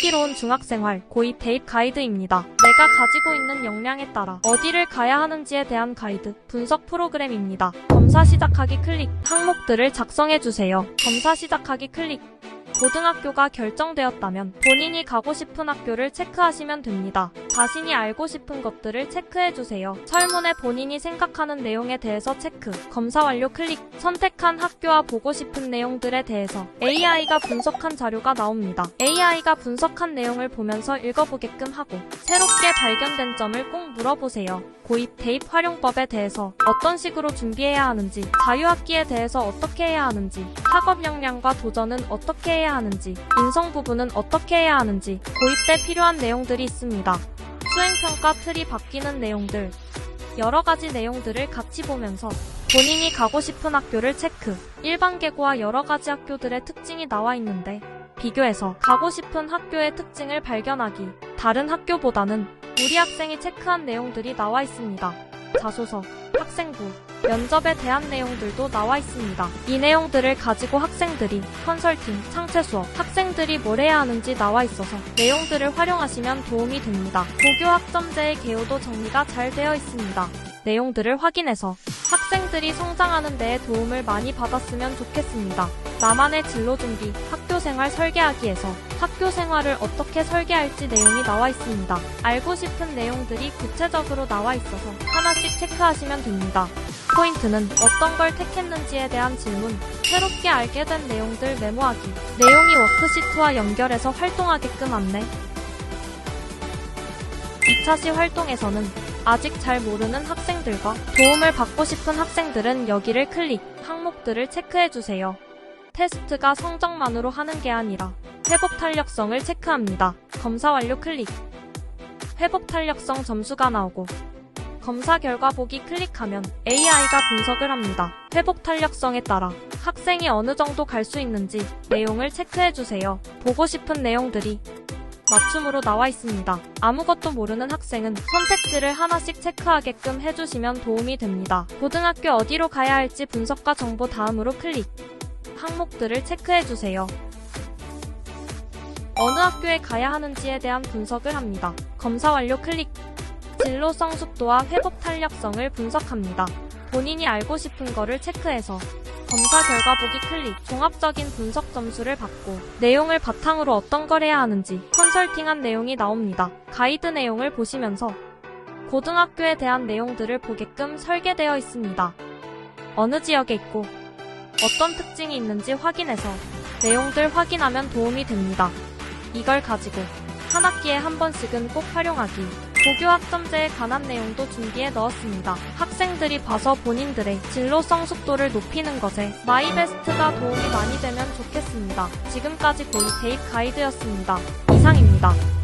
슬기로운 중학생활 고입 대입 가이드입니다. 내가 가지고 있는 역량에 따라 어디를 가야 하는지에 대한 가이드, 분석 프로그램입니다. 검사 시작하기 클릭. 항목들을 작성해주세요. 검사 시작하기 클릭. 고등학교가 결정되었다면 본인이 가고 싶은 학교를 체크하시면 됩니다. 자신이 알고 싶은 것들을 체크해주세요. 설문에 본인이 생각하는 내용에 대해서 체크. 검사 완료 클릭. 선택한 학교와 보고 싶은 내용들에 대해서 AI가 분석한 자료가 나옵니다. AI가 분석한 내용을 보면서 읽어보게끔 하고 새롭게 발견된 점을 꼭 물어보세요. 고입, 대입 활용법에 대해서 어떤 식으로 준비해야 하는지, 자유학기에 대해서 어떻게 해야 하는지, 학업 역량과 도전은 어떻게 해야 하는지, 인성 부분은 어떻게 해야 하는지, 고입 때 필요한 내용들이 있습니다. 수행평가 틀이 바뀌는 내용들, 여러가지 내용들을 같이 보면서 본인이 가고 싶은 학교를 체크. 일반계고와 여러가지 학교들의 특징이 나와 있는데 비교해서 가고 싶은 학교의 특징을 발견하기. 다른 학교보다는 우리 학생이 체크한 내용들이 나와 있습니다. 자소서, 학생부, 면접에 대한 내용들도 나와 있습니다. 이 내용들을 가지고 학생들이 컨설팅, 창체 수업, 학생들이 뭘 해야 하는지 나와 있어서 내용들을 활용하시면 도움이 됩니다. 고교학점제의 개요도 정리가 잘 되어 있습니다. 내용들을 확인해서 학생들이 성장하는 데에 도움을 많이 받았으면 좋겠습니다. 나만의 진로 준비, 학교생활 설계하기에서 학교생활을 어떻게 설계할지 내용이 나와 있습니다. 알고 싶은 내용들이 구체적으로 나와 있어서 하나씩 체크하시면 됩니다. 포인트는 어떤 걸 택했는지에 대한 질문, 새롭게 알게 된 내용들 메모하기, 내용이 워크시트와 연결해서 활동하게끔 안내. 2차시 활동에서는 아직 잘 모르는 학생들과 도움을 받고 싶은 학생들은 여기를 클릭, 항목들을 체크해주세요. 테스트가 성적만으로 하는 게 아니라 회복 탄력성을 체크합니다. 검사 완료 클릭. 회복 탄력성 점수가 나오고 검사 결과 보기 클릭하면 AI가 분석을 합니다. 회복 탄력성에 따라 학생이 어느 정도 갈 수 있는지 내용을 체크해주세요. 보고 싶은 내용들이 맞춤으로 나와 있습니다. 아무것도 모르는 학생은 선택지를 하나씩 체크하게끔 해주시면 도움이 됩니다. 고등학교 어디로 가야 할지 분석과 정보 다음으로 클릭. 항목들을 체크해주세요. 어느 학교에 가야 하는지에 대한 분석을 합니다. 검사 완료 클릭. 진로성 속도와 회복 탄력성을 분석합니다. 본인이 알고 싶은 거를 체크해서 검사 결과 보기 클릭. 종합적인 분석 점수를 받고 내용을 바탕으로 어떤 걸 해야 하는지 컨설팅한 내용이 나옵니다. 가이드 내용을 보시면서 고등학교에 대한 내용들을 보게끔 설계되어 있습니다. 어느 지역에 있고 어떤 특징이 있는지 확인해서 내용들 확인하면 도움이 됩니다. 이걸 가지고 한 학기에 한 번씩은 꼭 활용하기. 고교학점제에 관한 내용도 준비해 넣었습니다. 학생들이 봐서 본인들의 진로성 속도를 높이는 것에 마이베스트가 도움이 많이 되면 좋겠습니다. 지금까지 고입 대입 가이드였습니다. 이상입니다.